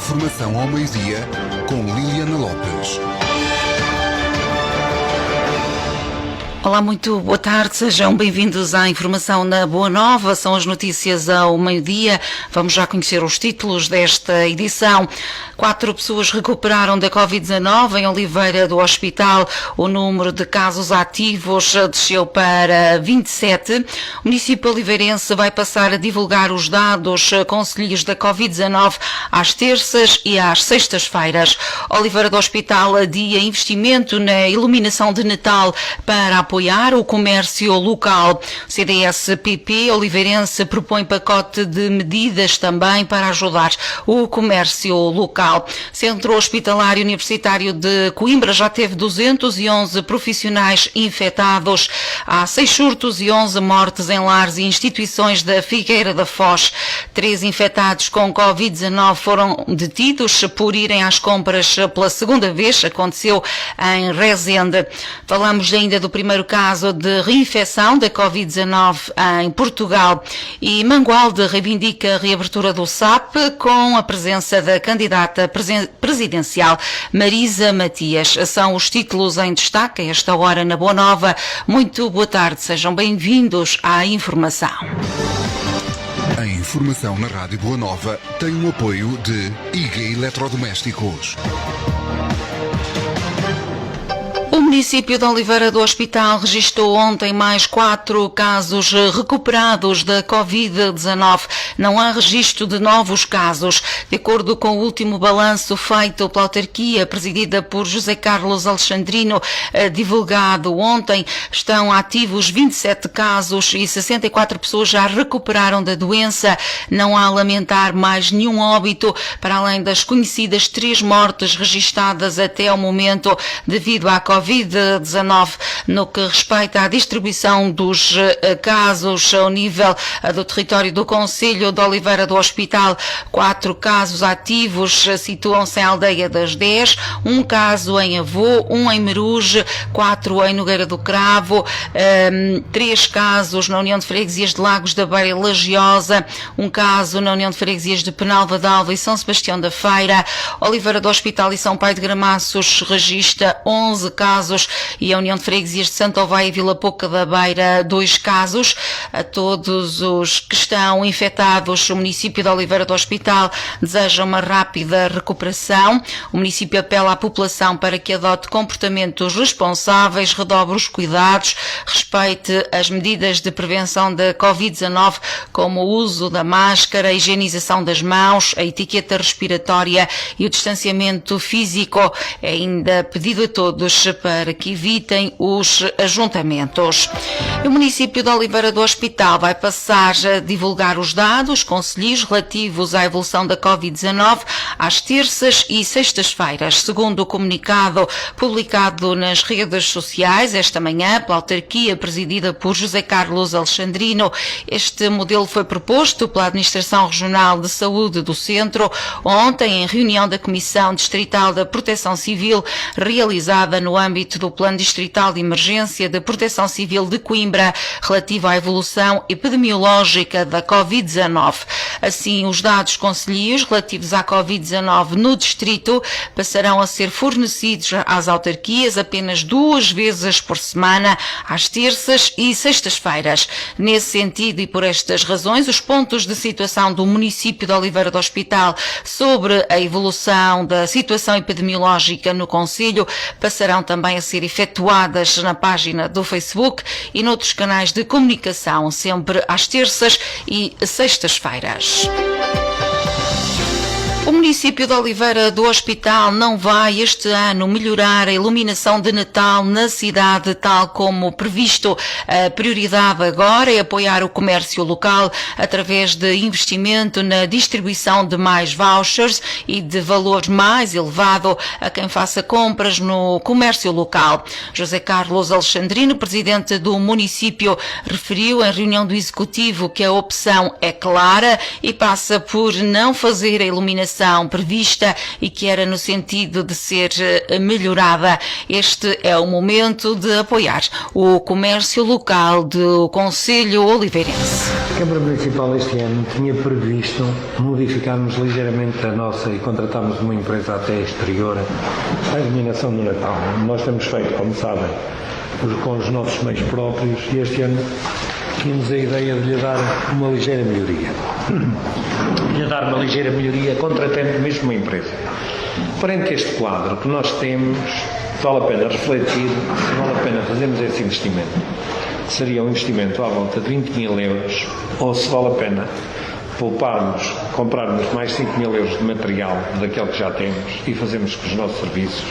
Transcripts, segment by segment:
Informação ao meio-dia, com Liliana Lopes. Olá, muito boa tarde, sejam bem-vindos à Informação na Boa Nova, são as notícias ao meio-dia. Vamos já conhecer os títulos desta edição. 4 pessoas recuperaram da Covid-19 em Oliveira do Hospital. O número de casos ativos desceu para 27. O município oliveirense vai passar a divulgar os dados concelhios da Covid-19 às terças e às sextas-feiras. Oliveira do Hospital adia investimento na iluminação de Natal para apoiar o comércio local. CDS-PP oliveirense propõe pacote de medidas também para ajudar o comércio local. Centro Hospitalar Universitário de Coimbra já teve 211 profissionais infectados. Há 6 surtos e 11 mortes em lares e instituições da Figueira da Foz. 3 infectados com Covid-19 foram detidos por irem às compras pela segunda vez. Aconteceu em Rezende. Falamos ainda do primeiro caso de reinfecção da Covid-19 em Portugal. E Mangualde reivindica a reabertura do SAP com a presença da candidata presidencial Marisa Matias. São os títulos em destaque a esta hora na Boa Nova. Muito boa tarde, sejam bem-vindos à informação. A informação na Rádio Boa Nova tem o apoio de IG Eletrodomésticos. O município de Oliveira do Hospital registrou ontem mais 4 casos recuperados da Covid-19. Não há registro de novos casos. De acordo com o último balanço feito pela autarquia, presidida por José Carlos Alexandrino, divulgado ontem, estão ativos 27 casos e 64 pessoas já recuperaram da doença. Não há a lamentar mais nenhum óbito, para além das conhecidas 3 mortes registadas até ao momento devido à Covid-19. No que respeita à distribuição dos casos ao nível do território do Concelho de Oliveira do Hospital, 4 casos ativos situam-se em Aldeia das 10, 1 caso em Avô, 1 em Meruge, 4 em Nogueira do Cravo, 3 casos na União de Freguesias de Lagos da Beira e Lagiosa, 1 caso na União de Freguesias de Penalva d'Alva e São Sebastião da Feira. Oliveira do Hospital e São Pai de Gramaços registra 11 casos e a União de Freguesias de Santo Ovaio e Vila Pouca da Beira 2 casos. A todos os que estão infectados, o município de Oliveira do Hospital deseja uma rápida recuperação. O município apela à população para que adote comportamentos responsáveis, redobre os cuidados, respeite as medidas de prevenção da Covid-19, como o uso da máscara, a higienização das mãos, a etiqueta respiratória e o distanciamento físico. É ainda pedido a todos para que evitem os ajuntamentos. O município de Oliveira do Hospital vai passar a divulgar os dados concelhios relativos à evolução da Covid-19 às terças e sextas-feiras. Segundo o comunicado publicado nas redes sociais esta manhã pela autarquia presidida por José Carlos Alexandrino, este modelo foi proposto pela Administração Regional de Saúde do Centro ontem em reunião da Comissão Distrital da Proteção Civil realizada no âmbito do Plano Distrital de Emergência de Proteção Civil de Coimbra, relativo à evolução epidemiológica da Covid-19. Assim, os dados concelhios relativos à Covid-19 no distrito passarão a ser fornecidos às autarquias apenas 2 vezes por semana, às terças e sextas-feiras. Nesse sentido e por estas razões, os pontos de situação do município de Oliveira do Hospital sobre a evolução da situação epidemiológica no concelho passarão também a ser efetuadas na página do Facebook e noutros canais de comunicação, sempre às terças e sextas-feiras. O município de Oliveira do Hospital não vai este ano melhorar a iluminação de Natal na cidade tal como previsto. A prioridade agora é apoiar o comércio local através de investimento na distribuição de mais vouchers e de valor mais elevado a quem faça compras no comércio local. José Carlos Alexandrino, presidente do município, referiu em reunião do Executivo que a opção é clara e passa por não fazer a iluminação iluminação prevista e que era no sentido de ser melhorada. Este é o momento de apoiar o comércio local do Concelho Oliveirense. A Câmara Municipal este ano tinha previsto modificarmos ligeiramente a nossa e contratarmos uma empresa até exterior à iluminação do Natal. Nós temos feito, como sabem, com os nossos meios próprios e este ano tínhamos a ideia de lhe dar uma ligeira melhoria. Contratando mesmo uma empresa. Perante este quadro que nós temos, vale a pena refletir se vale a pena fazermos esse investimento. Seria um investimento à volta de 20 mil euros ou se vale a pena pouparmos, comprarmos mais 5 mil euros de material daquele que já temos e fazermos com os nossos serviços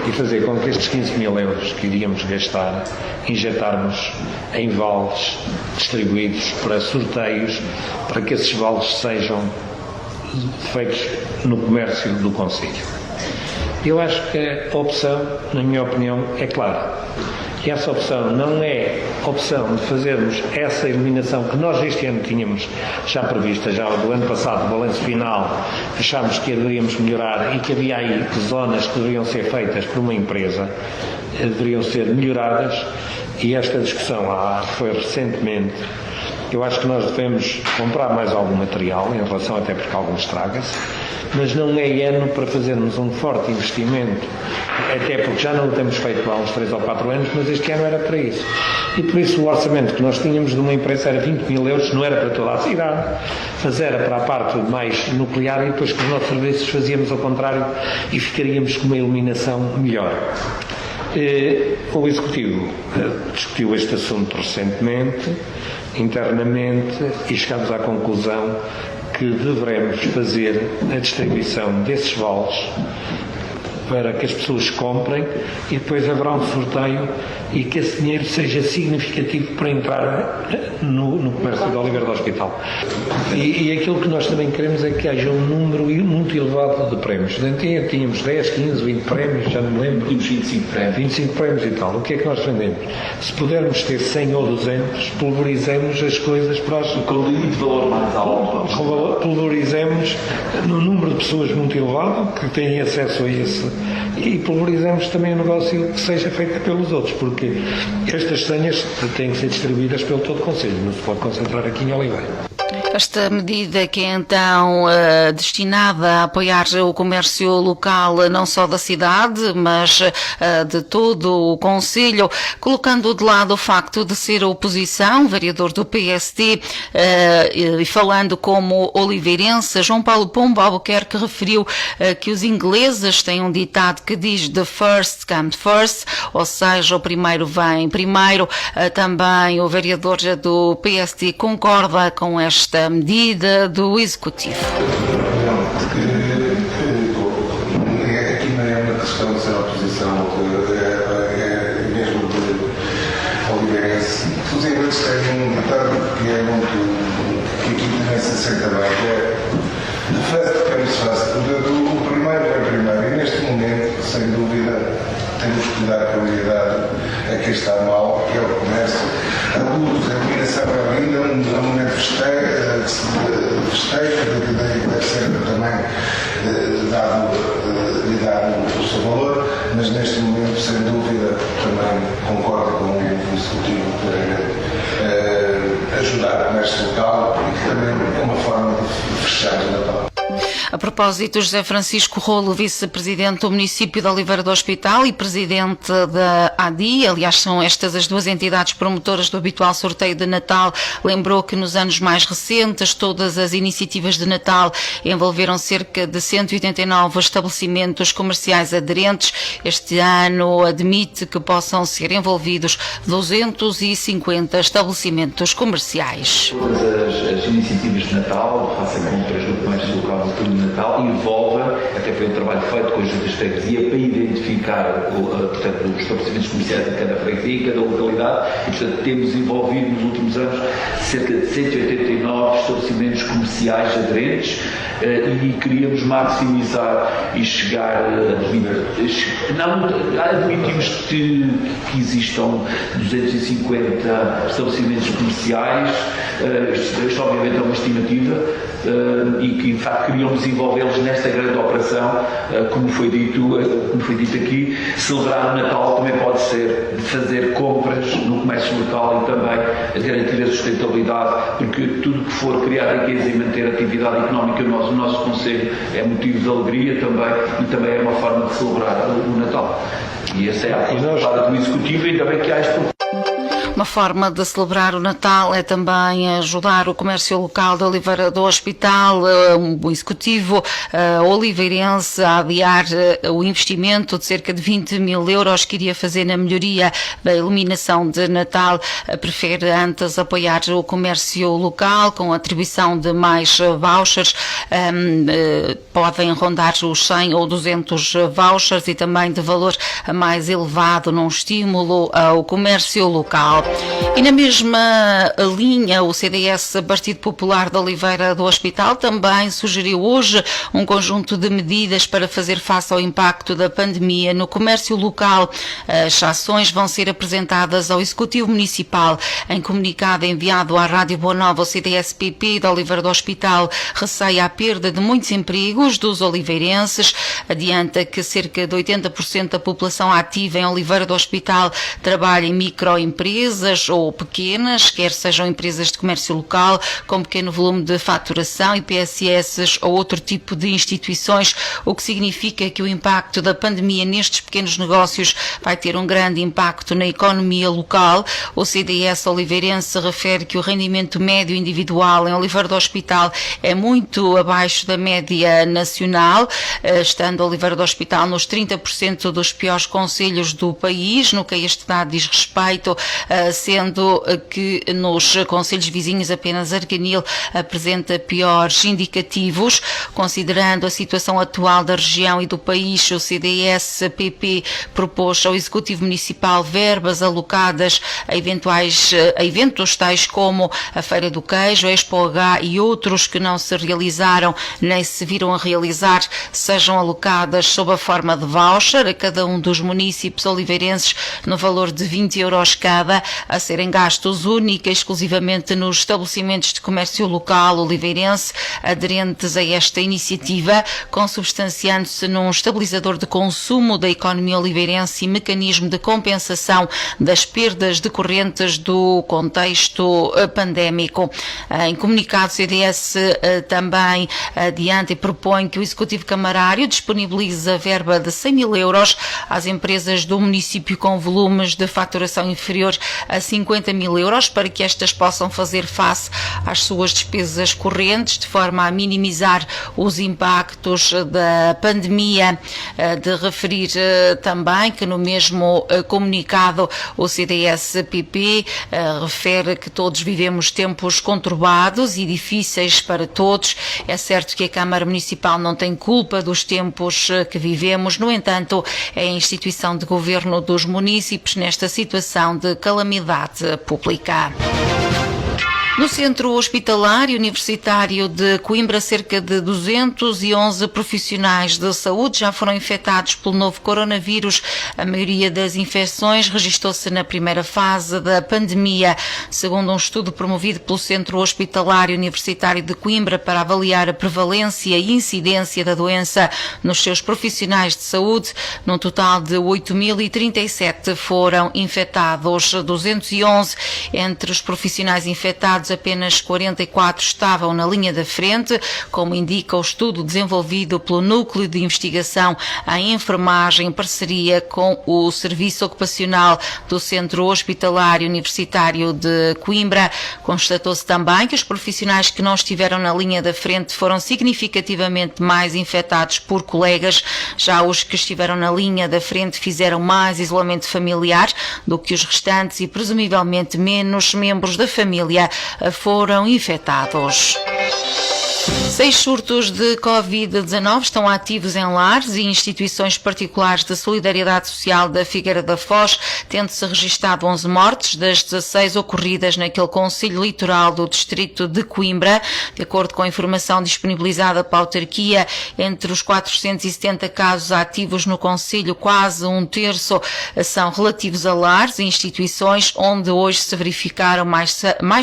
e fazer com que estes 15 mil euros que iríamos gastar injetarmos em vales distribuídos para sorteios, para que esses vales sejam feitos no comércio do concelho. Eu acho que a opção, na minha opinião, é clara. E essa opção não é a opção de fazermos essa iluminação que nós este ano tínhamos já prevista, já do ano passado, no balanço final, achámos que a deveríamos melhorar e que havia aí zonas que deveriam ser feitas por uma empresa, deveriam ser melhoradas, e esta discussão foi recentemente. Eu acho que nós devemos comprar mais algum material, em relação até porque algum estraga-se, mas não é ano para fazermos um forte investimento, até porque já não o temos feito há uns 3 ou 4 anos, mas este ano era para isso. E por isso o orçamento que nós tínhamos de uma empresa era 20 mil euros, não era para toda a cidade, mas era para a parte mais nuclear, e depois com os nossos serviços fazíamos ao contrário e ficaríamos com uma iluminação melhor. O Executivo discutiu este assunto recentemente, internamente, e chegámos à conclusão que deveremos fazer a distribuição desses vales para que as pessoas comprem e depois haverá um sorteio e que esse dinheiro seja significativo para entrar no comércio de Oliveira do Hospital. E aquilo que nós também queremos é que haja um número muito elevado de prémios. Antes tínhamos 10, 15, 20 prémios, já não me lembro. Tínhamos 25 prémios. 25 prémios e tal. O que é que nós defendemos? Se pudermos ter 100 ou 200, pulverizemos as coisas para as... Com o limite de valor mais alto. Pulverizemos no número de pessoas muito elevado que têm acesso a esse, e pulverizemos também o negócio que seja feito pelos outros, porque estas senhas têm que ser distribuídas pelo todo o Concelho, não se pode concentrar aqui em Oliveira. Esta medida que é então destinada a apoiar o comércio local não só da cidade, mas de todo o concelho, colocando de lado o facto de ser a oposição, vereador do PSD, e falando como oliveirense, João Paulo Pombo Albuquerque referiu que os ingleses têm um ditado que diz "the first comes first", ou seja, o primeiro vem primeiro. Também o vereador do PSD concorda com esta medida do Executivo. Aqui não é uma questão de ser oposição, é mesmo de oliveirense. Os ingleses têm um ditado que é muito, que aqui também se aceita bem, que é "the first comes first", o primeiro é primeiro, e neste momento, sem dúvida, temos que dar prioridade a quem está mal, que é o comércio. A luz, a iluminação é linda, é um momento festejo, que deve ser também dado o seu valor, mas neste momento, sem dúvida, também concordo com o Executivo para ajudar o comércio local e que também é uma forma de fechar o Natal. A propósito, José Francisco Rolo, vice-presidente do município de Oliveira do Hospital e presidente da ADI, aliás são estas as duas entidades promotoras do habitual sorteio de Natal, lembrou que nos anos mais recentes todas as iniciativas de Natal envolveram cerca de 189 estabelecimentos comerciais aderentes. Este ano admite que possam ser envolvidos 250 estabelecimentos comerciais. Todas as iniciativas de Natal, façam compras do comércio local no turno de Natal, envolvem, até foi um trabalho feito com a Junta de Freguesia para identificar portanto, os estabelecimentos comerciais de cada freguesia e cada localidade, e portanto temos envolvido nos últimos anos cerca de 189 estabelecimentos comerciais aderentes e queríamos maximizar e chegar admitimos que existam 250 estabelecimentos comerciais, isto obviamente é uma estimativa, e que de facto queriam desenvolvê-los nesta grande operação, como foi dito aqui. Celebrar o Natal também pode ser de fazer compras no comércio local e também garantir a sustentabilidade, porque tudo que for criar riqueza e manter a atividade económica no nosso concelho é motivo de alegria também, e também é uma forma de celebrar o Natal. E essa é a aposta do Executivo, ainda bem que há este. Uma forma de celebrar o Natal é também ajudar o comércio local de Oliveira do Hospital. O Executivo oliveirense a adiar o investimento de cerca de 20 mil euros que iria fazer na melhoria da iluminação de Natal. Prefere antes apoiar o comércio local com a atribuição de mais vouchers. Podem rondar os 100 ou 200 vouchers e também de valor mais elevado num estímulo ao comércio local. E na mesma linha, o CDS Partido Popular de Oliveira do Hospital também sugeriu hoje um conjunto de medidas para fazer face ao impacto da pandemia no comércio local. As ações vão ser apresentadas ao Executivo Municipal. Em comunicado enviado à Rádio Boa Nova, o CDS-PP de Oliveira do Hospital receia a perda de muitos empregos dos oliveirenses. Adianta que cerca de 80% da população ativa em Oliveira do Hospital trabalha em microempresas ou pequenas, quer sejam empresas de comércio local, com pequeno volume de faturação, IPSS ou outro tipo de instituições, o que significa que o impacto da pandemia nestes pequenos negócios vai ter um grande impacto na economia local. O CDS oliveirense refere que o rendimento médio individual em Oliveira do Hospital é muito abaixo da média nacional, estando Oliveira do Hospital nos 30% dos piores concelhos do país, no que a este dado diz respeito, sendo que nos concelhos vizinhos apenas Arganil apresenta piores indicativos. Considerando a situação atual da região e do país, o CDS-PP propôs ao Executivo Municipal verbas alocadas a eventos tais como a Feira do Queijo, a Expo H e outros que não se realizaram nem se viram a realizar, sejam alocadas sob a forma de voucher a cada um dos municípios oliveirenses no valor de 20 euros cada, a serem gastos única e exclusivamente nos estabelecimentos de comércio local oliveirense aderentes a esta iniciativa, consubstanciando-se num estabilizador de consumo da economia oliveirense e mecanismo de compensação das perdas decorrentes do contexto pandémico. Em comunicado, o CDS também adianta e propõe que o Executivo Camarário disponibilize a verba de 100 mil euros às empresas do município com volumes de faturação inferior a 50 mil euros para que estas possam fazer face às suas despesas correntes de forma a minimizar os impactos da pandemia. De referir também que no mesmo comunicado o CDS-PP refere que todos vivemos tempos conturbados e difíceis para todos. É certo que a Câmara Municipal não tem culpa dos tempos que vivemos, no entanto, é a instituição de governo dos municípios nesta situação de calamidade pública. No Centro Hospitalar e Universitário de Coimbra, cerca de 211 profissionais de saúde já foram infectados pelo novo coronavírus. A maioria das infecções registrou-se na primeira fase da pandemia. Segundo um estudo promovido pelo Centro Hospitalar e Universitário de Coimbra para avaliar a prevalência e incidência da doença nos seus profissionais de saúde, num total de 8.037 foram infectados. 211 entre os profissionais infectados, apenas 44 estavam na linha da frente, como indica o estudo desenvolvido pelo Núcleo de Investigação em Enfermagem em parceria com o Serviço Ocupacional do Centro Hospitalar e Universitário de Coimbra. Constatou-se também que os profissionais que não estiveram na linha da frente foram significativamente mais infectados por colegas. Já os que estiveram na linha da frente fizeram mais isolamento familiar do que os restantes e presumivelmente menos membros da família foram infectados. 6 surtos de Covid-19 estão ativos em lares e instituições particulares de solidariedade social da Figueira da Foz, tendo-se registado 11 mortes das 16 ocorridas naquele concelho litoral do distrito de Coimbra. De acordo com a informação disponibilizada pela autarquia, entre os 470 casos ativos no concelho, quase um terço são relativos a lares e instituições, onde hoje se verificaram mais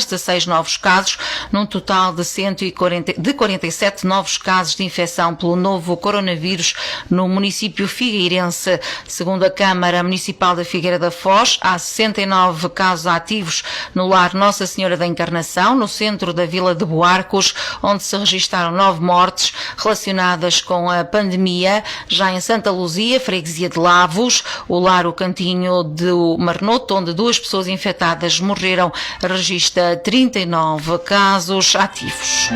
16 novos casos, num total de de 47 novos casos de infecção pelo novo coronavírus no município figueirense. Segundo a Câmara Municipal da Figueira da Foz, há 69 casos ativos no lar Nossa Senhora da Encarnação, no centro da Vila de Boarcos, onde se registaram 9 mortes relacionadas com a pandemia. Já em Santa Luzia, freguesia de Lavos, o lar O Cantinho do Marnoto, onde 2 pessoas infectadas morreram, registra 39 casos ativos.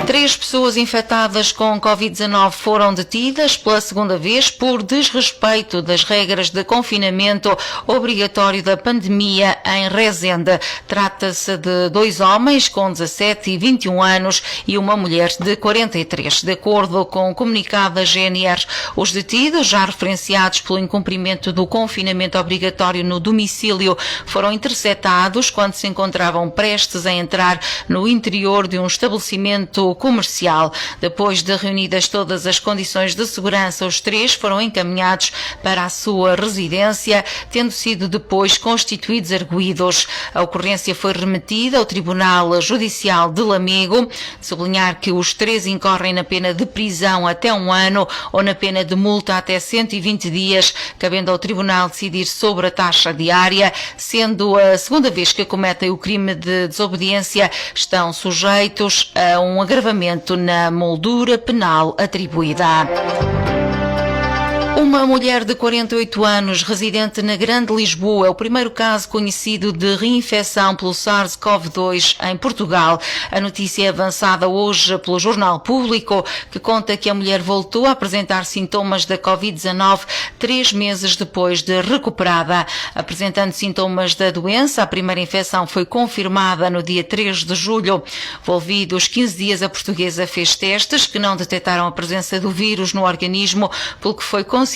3 pessoas infectadas com Covid-19 foram detidas pela segunda vez por desrespeito das regras de confinamento obrigatório da pandemia em Rezende. Trata-se de 2 homens com 17 e 21 anos e uma mulher de 43. De acordo com o comunicado da GNR, os detidos, já referenciados pelo incumprimento do confinamento obrigatório no domicílio, foram interceptados quando se encontravam prestes a entrar no interior de um estabelecimento comercial. Depois de reunidas todas as condições de segurança, os 3 foram encaminhados para a sua residência, tendo sido depois constituídos arguidos. A ocorrência foi remetida ao Tribunal Judicial de Lamego. Sublinhar que os 3 incorrem na pena de prisão até 1 ano ou na pena de multa até 120 dias, cabendo ao Tribunal decidir sobre a taxa diária. Sendo a segunda vez que cometem o crime de desobediência, estão sujeitos a um agravamento na moldura penal atribuída. Uma mulher de 48 anos, residente na Grande Lisboa, é o primeiro caso conhecido de reinfecção pelo SARS-CoV-2 em Portugal. A notícia é avançada hoje pelo Jornal Público, que conta que a mulher voltou a apresentar sintomas da Covid-19 3 meses depois de recuperada. Apresentando sintomas da doença, a primeira infecção foi confirmada no dia 3 de julho. Envolvidos 15 dias, a portuguesa fez testes que não detectaram a presença do vírus no organismo, pelo que foi considerada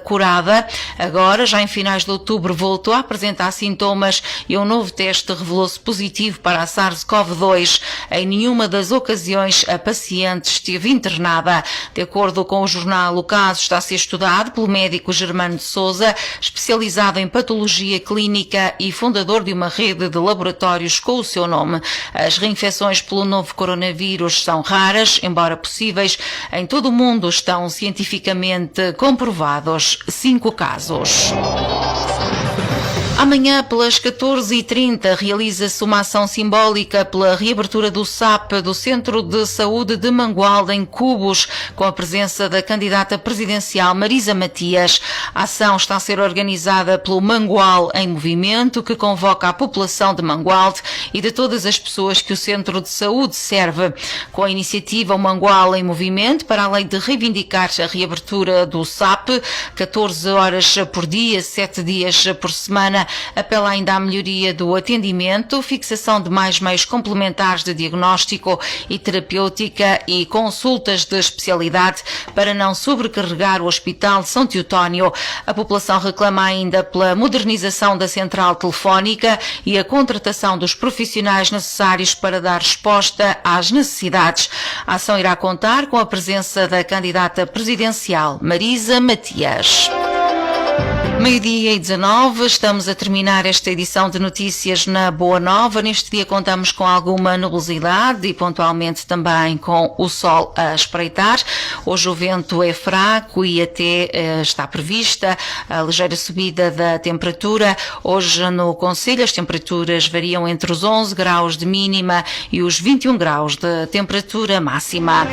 curada. Agora, já em finais de outubro, voltou a apresentar sintomas e um novo teste revelou-se positivo para a SARS-CoV-2. Em nenhuma das ocasiões a paciente esteve internada. De acordo com o jornal, o caso está a ser estudado pelo médico Germano de Sousa, especializado em patologia clínica e fundador de uma rede de laboratórios com o seu nome. As reinfecções pelo novo coronavírus são raras, embora possíveis. Em todo o mundo estão cientificamente comprovados 5 casos. Amanhã, pelas 14h30, realiza-se uma ação simbólica pela reabertura do SAP, do Centro de Saúde de Mangualde, em Cubos, com a presença da candidata presidencial Marisa Matias. A ação está a ser organizada pelo Mangual em Movimento, que convoca a população de Mangualde e de todas as pessoas que o Centro de Saúde serve. Com a iniciativa O Mangual em Movimento, para além de reivindicar a reabertura do SAP, 14 horas por dia, 7 dias por semana, apela ainda à melhoria do atendimento, fixação de mais meios complementares de diagnóstico e terapêutica e consultas de especialidade para não sobrecarregar o Hospital de São Teotónio. A população reclama ainda pela modernização da central telefónica e a contratação dos profissionais necessários para dar resposta às necessidades. A ação irá contar com a presença da candidata presidencial Marisa Matias. 12h19, estamos a terminar esta edição de notícias na Boa Nova. Neste dia contamos com alguma nebulosidade e pontualmente também com o sol a espreitar. Hoje o vento é fraco e até está prevista a ligeira subida da temperatura. Hoje no concelho as temperaturas variam entre os 11 graus de mínima e os 21 graus de temperatura máxima.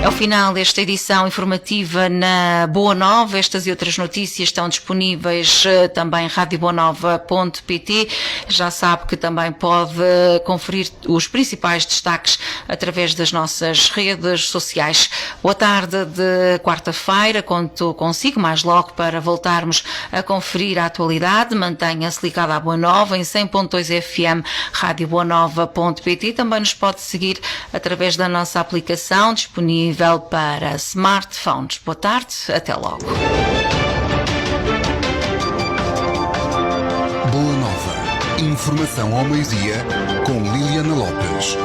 É o final desta edição informativa na Boa Nova. Estas e outras notícias estão disponíveis também em radioboanova.pt. Já sabe que também pode conferir os principais destaques através das nossas redes sociais. Boa tarde de quarta-feira. Conto consigo mais logo para voltarmos a conferir a atualidade. Mantenha-se ligado à Boa Nova em 100.2 FM, radioboanova.pt. Também nos pode seguir através da nossa aplicação disponível para smartphones. Boa tarde, até logo. Boa Nova. Informação ao meio-dia com Liliana Lopes.